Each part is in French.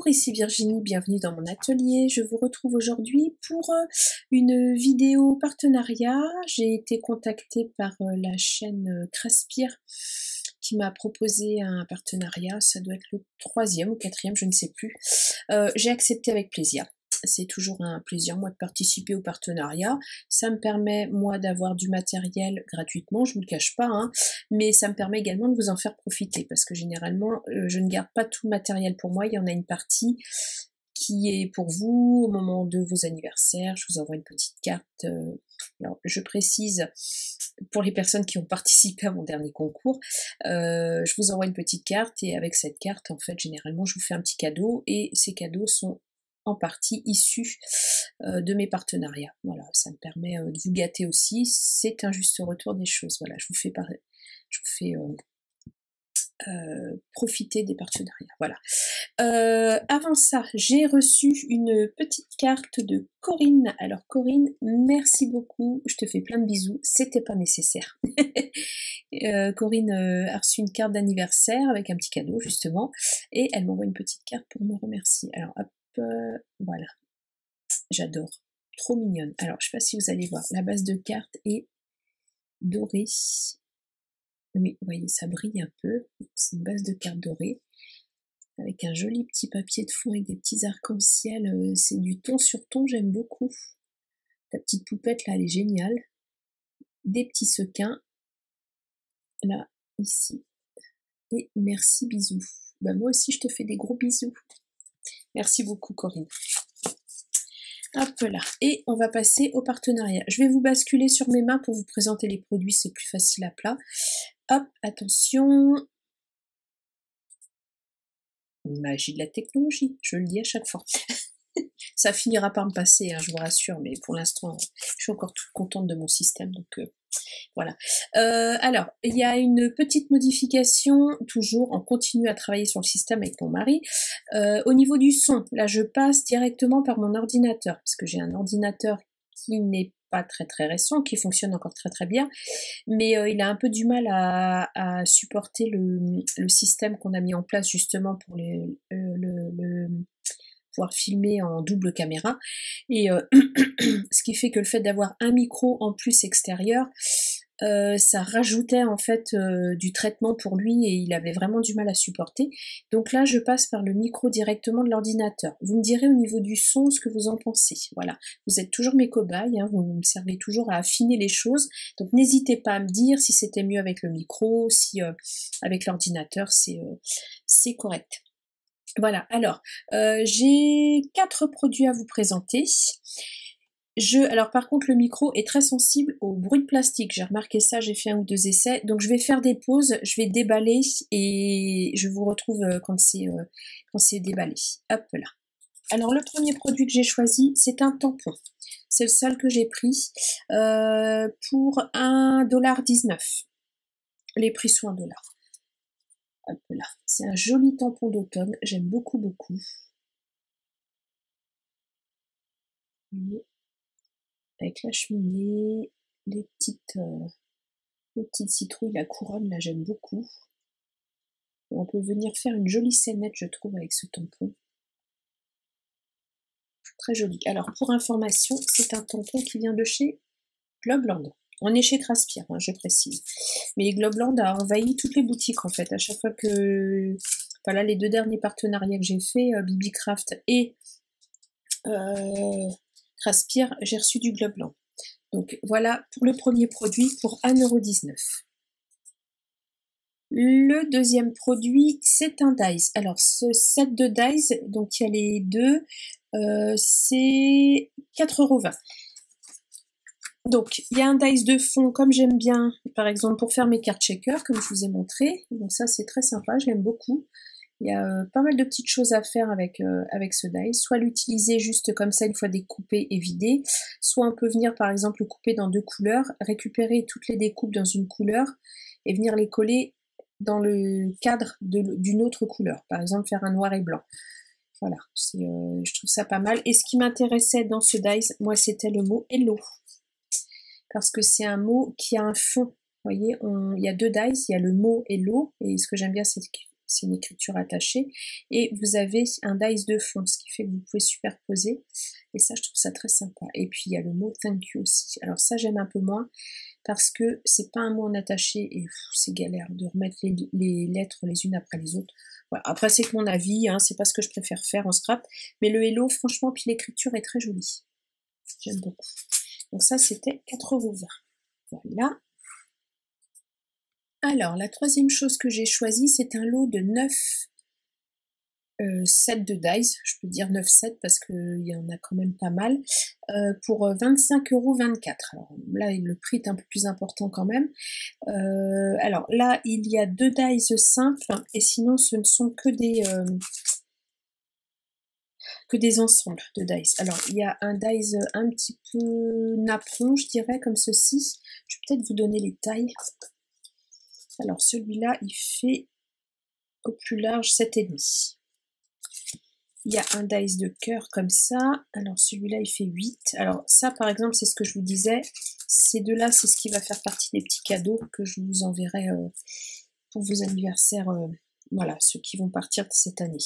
ici Virginie, bienvenue dans mon atelier. Je vous retrouve aujourd'hui pour une vidéo partenariat. J'ai été contactée par la chaîne Craspire qui m'a proposé un partenariat. Ça doit être le 3e ou 4e, je ne sais plus. J'ai accepté avec plaisir. C'est toujours un plaisir, moi, de participer au partenariat. Ça me permet, moi, d'avoir du matériel gratuitement, je vous le cache pas, hein, mais ça me permet également de vous en faire profiter, parce que généralement, je ne garde pas tout le matériel pour moi. Il y en a une partie qui est pour vous au moment de vos anniversaires. Je vous envoie une petite carte. Alors, je précise, pour les personnes qui ont participé à mon dernier concours, je vous envoie une petite carte, et avec cette carte, en fait, généralement, je vous fais un petit cadeau, et ces cadeaux sont en partie issus de mes partenariats. Voilà, ça me permet de vous gâter aussi. C'est un juste retour des choses. Voilà, je vous fais profiter des partenariats. Voilà. Avant ça, j'ai reçu une petite carte de Corinne. Alors Corinne, merci beaucoup. Je te fais plein de bisous. C'était pas nécessaire. Corinne a reçu une carte d'anniversaire avec un petit cadeau justement, et elle m'envoie une petite carte pour me remercier. Alors hop. Voilà, j'adore, trop mignonne. Alors, je sais pas si vous allez voir, la base de carte est dorée. Oui, vous voyez, ça brille un peu. C'est une base de carte dorée, avec un joli petit papier de fond avec des petits arcs-en-ciel. C'est du ton sur ton, j'aime beaucoup. La petite poupette, là, elle est géniale. Des petits sequins, là, ici. Et merci, bisous. Bah, moi aussi, je te fais des gros bisous. Merci beaucoup, Corinne. Hop là, et on va passer au partenariat. Je vais vous basculer sur mes mains pour vous présenter les produits, c'est plus facile à plat. Hop, attention. Magie de la technologie, je le dis à chaque fois. Ça finira par me passer, hein, je vous rassure, mais pour l'instant, je suis encore toute contente de mon système, donc voilà. Alors, il y a une petite modification, toujours, on continue à travailler sur le système avec mon mari. Au niveau du son, là je passe directement par mon ordinateur, parce que j'ai un ordinateur qui n'est pas très très récent, qui fonctionne encore très très bien, mais il a un peu du mal à supporter le système qu'on a mis en place justement pour pouvoir filmer en double caméra, et ce qui fait que le fait d'avoir un micro en plus extérieur, ça rajoutait en fait du traitement pour lui, et il avait vraiment du mal à supporter. Donc là je passe par le micro directement de l'ordinateur. Vous me direz au niveau du son ce que vous en pensez. Voilà, vous êtes toujours mes cobayes, hein, vous me servez toujours à affiner les choses, donc n'hésitez pas à me dire si c'était mieux avec le micro, si avec l'ordinateur c'est correct. Voilà, alors j'ai 4 produits à vous présenter. Alors par contre le micro est très sensible au bruit de plastique, j'ai remarqué ça, j'ai fait 1 ou 2 essais, donc je vais faire des pauses, je vais déballer et je vous retrouve quand c'est déballé. Hop là. Alors le premier produit que j'ai choisi, c'est un tampon. C'est le seul que j'ai pris pour 1,19 $. Les prix sont 1 $. Hop là. C'est un joli tampon d'automne, j'aime beaucoup beaucoup. Vous voyez, avec la cheminée, les petites citrouilles, la couronne, là j'aime beaucoup. On peut venir faire une jolie scénette, je trouve, avec ce tampon. Très joli. Alors pour information, c'est un tampon qui vient de chez Globland. On est chez Craspire, hein, je précise. Mais Globland a envahi toutes les boutiques en fait. À chaque fois que... Voilà, les 2 derniers partenariats que j'ai fait, BBcraft et Craspire, j'ai reçu du Globland. Donc voilà pour le premier produit pour 1,19 €. Le deuxième produit, c'est un dies. Alors ce set de dies, donc il y a les deux, c'est 4,20 €. Donc il y a un dies de fond comme j'aime bien, par exemple pour faire mes cartes shaker, comme je vous ai montré. Donc ça c'est très sympa, je l'aime beaucoup. Il y a pas mal de petites choses à faire avec ce dies, soit l'utiliser juste comme ça une fois découpé et vidé, soit on peut venir par exemple le couper dans 2 couleurs, récupérer toutes les découpes dans une couleur et venir les coller dans le cadre d'une autre couleur, par exemple faire un noir et blanc. Voilà, je trouve ça pas mal. Et ce qui m'intéressait dans ce dies, moi c'était le mot hello, parce que c'est un mot qui a un fond. Vous voyez, il y a 2 dies, il y a le mot hello, et ce que j'aime bien c'est c'est une écriture attachée, et vous avez un dice de fond, ce qui fait que vous pouvez superposer, et ça je trouve ça très sympa. Et puis il y a le mot thank you aussi, alors ça j'aime un peu moins, parce que c'est pas un mot en attaché, et c'est galère de remettre les lettres les unes après les autres. Voilà. Après c'est que mon avis, hein, c'est pas ce que je préfère faire en scrap, mais le hello franchement, puis l'écriture est très jolie, j'aime beaucoup. Donc ça c'était 4,20 €. Voilà. Alors, la troisième chose que j'ai choisie, c'est un lot de 9 sets de dice, je peux dire 9 sets parce qu'il y en a quand même pas mal, pour 25,24 €. Alors là, le prix est un peu plus important quand même. Alors là, il y a 2 dice simples, et sinon ce ne sont que des ensembles de dice. Alors, il y a un dice un petit peu napperon, je dirais, comme ceci. Je vais peut-être vous donner les tailles. Alors, celui-là, il fait au plus large 7,5. Il y a un dice de cœur comme ça. Alors, celui-là, il fait 8. Alors, ça, par exemple, c'est ce que je vous disais. Ces deux-là, c'est ce qui va faire partie des petits cadeaux que je vous enverrai pour vos anniversaires. Voilà, ceux qui vont partir cette année.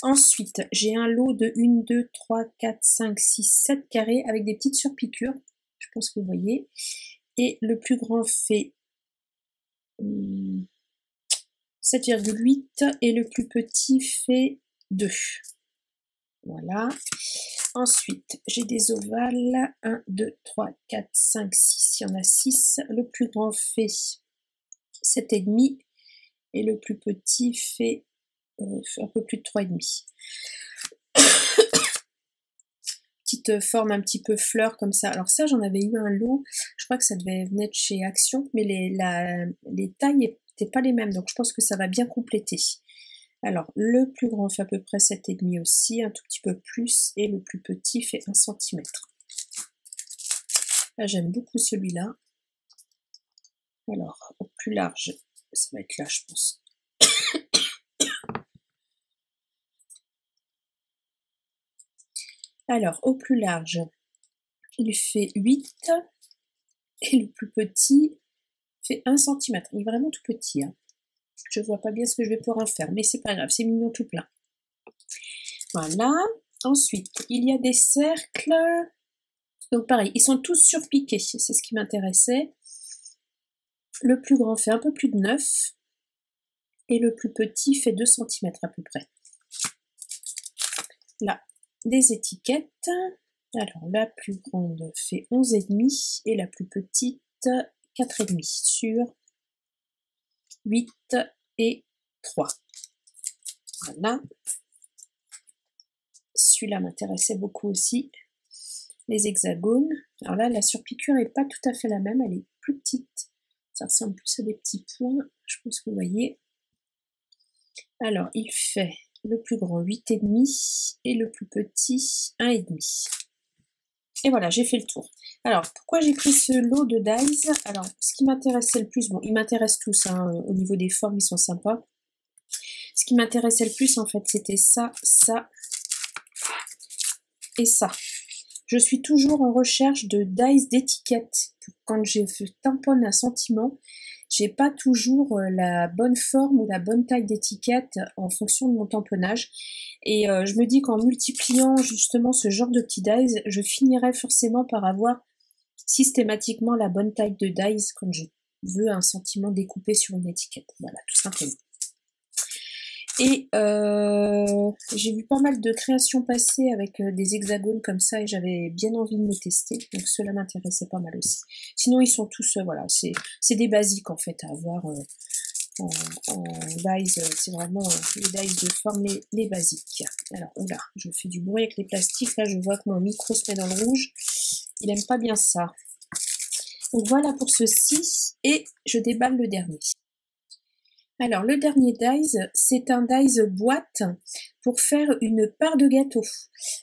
Ensuite, j'ai un lot de 1, 2, 3, 4, 5, 6, 7 carrés avec des petites surpiqûres. Je pense que vous voyez. Et le plus grand fait 7,8 et le plus petit fait 2. Voilà. Ensuite, j'ai des ovales. 1, 2, 3, 4, 5, 6. Il y en a 6. Le plus grand fait 7,5 et le plus petit fait un peu plus de 3,5. Petite forme un petit peu fleur comme ça. Alors ça, j'en avais eu un lot. Je crois que ça devait venir de chez Action, mais les tailles n'étaient pas les mêmes. Donc je pense que ça va bien compléter. Alors, le plus grand fait à peu près 7,5 aussi, un tout petit peu plus, et le plus petit fait 1 cm. Là, j'aime beaucoup celui-là. Alors, au plus large, ça va être là, je pense. Alors, au plus large, il fait 8, et le plus petit fait 1 cm. Il est vraiment tout petit, hein. Je vois pas bien ce que je vais pouvoir en faire, mais c'est pas grave, c'est mignon tout plein. Voilà. Ensuite, il y a des cercles. Donc pareil, ils sont tous surpiqués, c'est ce qui m'intéressait. Le plus grand fait un peu plus de 9 et le plus petit fait 2 cm à peu près. Là, des étiquettes. Alors la plus grande fait 11,5 et la plus petite 4,5 sur 8 et 3. Voilà. Celui-là m'intéressait beaucoup aussi. Les hexagones. Alors là, la surpiqûre n'est pas tout à fait la même, elle est plus petite. Ça ressemble plus à des petits points, je pense que vous voyez. Alors, il fait le plus grand 8,5 et le plus petit 1,5. Et voilà, j'ai fait le tour. Alors, pourquoi j'ai pris ce lot de dice? Alors, ce qui m'intéressait le plus, bon, ils m'intéressent tous, hein, au niveau des formes, ils sont sympas. Ce qui m'intéressait le plus, en fait, c'était ça, ça et ça. Je suis toujours en recherche de dice d'étiquette. Quand je tamponne un sentiment, j'ai pas toujours la bonne forme ou la bonne taille d'étiquette en fonction de mon tamponnage. Et je me dis qu'en multipliant justement ce genre de petits dice, je finirai forcément par avoir systématiquement la bonne taille de dice quand je veux un sentiment découpé sur une étiquette. Voilà, tout simplement. Et j'ai vu pas mal de créations passer avec des hexagones comme ça et j'avais bien envie de les tester, donc cela m'intéressait pas mal aussi. Sinon ils sont tous, voilà, c'est des basiques en fait à avoir en dice, c'est vraiment les dice de forme, les basiques. Alors oula, je fais du bruit avec les plastiques, là je vois que mon micro se met dans le rouge, il aime pas bien ça. Donc voilà pour ceci, et je déballe le dernier. Alors, le dernier dice, c'est un dice boîte pour faire une part de gâteau.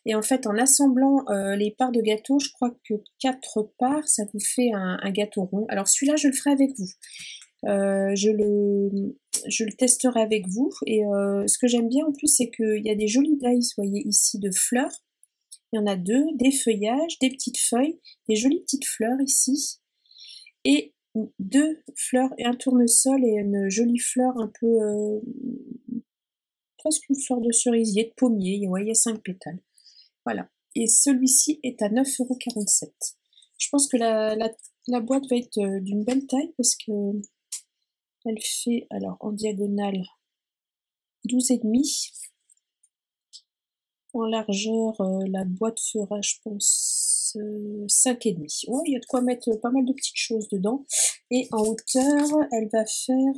Et en fait, en assemblant les parts de gâteau, je crois que 4 parts, ça vous fait un gâteau rond. Alors, celui-là, je le ferai avec vous. Je le testerai avec vous. Et ce que j'aime bien en plus, c'est qu'il y a des jolis dice, vous voyez ici, de fleurs. Il y en a 2, des feuillages, des petites feuilles, des jolies petites fleurs ici. Et 2 fleurs et un tournesol et une jolie fleur un peu presque une sorte de cerisier, de pommier, ouais, il y a 5 pétales. Voilà. Et celui-ci est à 9,47 €. Je pense que la boîte va être d'une belle taille parce que elle fait, alors en diagonale, 12,5. En largeur, la boîte fera, je pense, 5,5. Ouais, il y a de quoi mettre pas mal de petites choses dedans. Et en hauteur, elle va faire...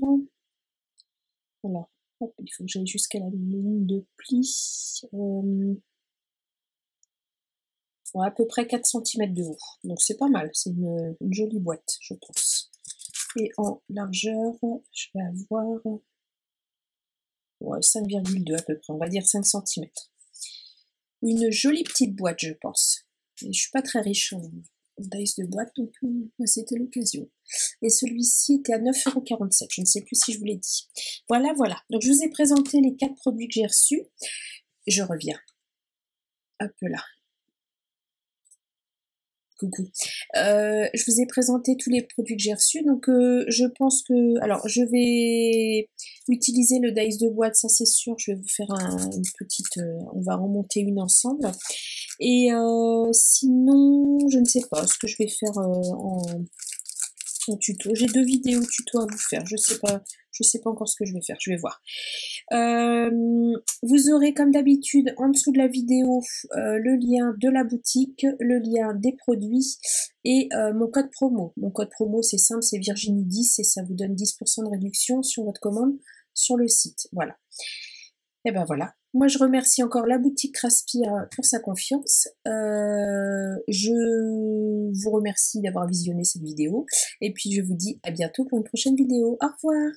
Voilà. Hop, il faut que j'aille jusqu'à la ligne de pli. Ouais, à peu près 4 cm de haut. Donc c'est pas mal, c'est une jolie boîte, je pense. Et en largeur, je vais avoir ouais, 5,2 à peu près, on va dire 5 cm. Une jolie petite boîte, je pense. Et je suis pas très riche en dice de boîte, donc c'était l'occasion. Et celui-ci était à 9,47 €, je ne sais plus si je vous l'ai dit. Voilà, voilà. Donc je vous ai présenté les 4 produits que j'ai reçus. Je reviens. Hop là. Coucou. Je vous ai présenté tous les produits que j'ai reçus, donc je pense que... Alors, je vais utiliser le dice de boîte, ça c'est sûr, je vais vous faire une petite... on va en monter une ensemble. Et sinon, je ne sais pas ce que je vais faire en tuto. J'ai 2 vidéos tuto à vous faire, je sais pas encore ce que je vais faire, je vais voir. Vous aurez comme d'habitude en dessous de la vidéo le lien de la boutique, le lien des produits et mon code promo. Mon code promo c'est simple, c'est Virginie10 et ça vous donne 10% de réduction sur votre commande sur le site. Voilà. Et ben voilà. Moi je remercie encore la boutique Craspire pour sa confiance. Je vous remercie d'avoir visionné cette vidéo et puis je vous dis à bientôt pour une prochaine vidéo. Au revoir.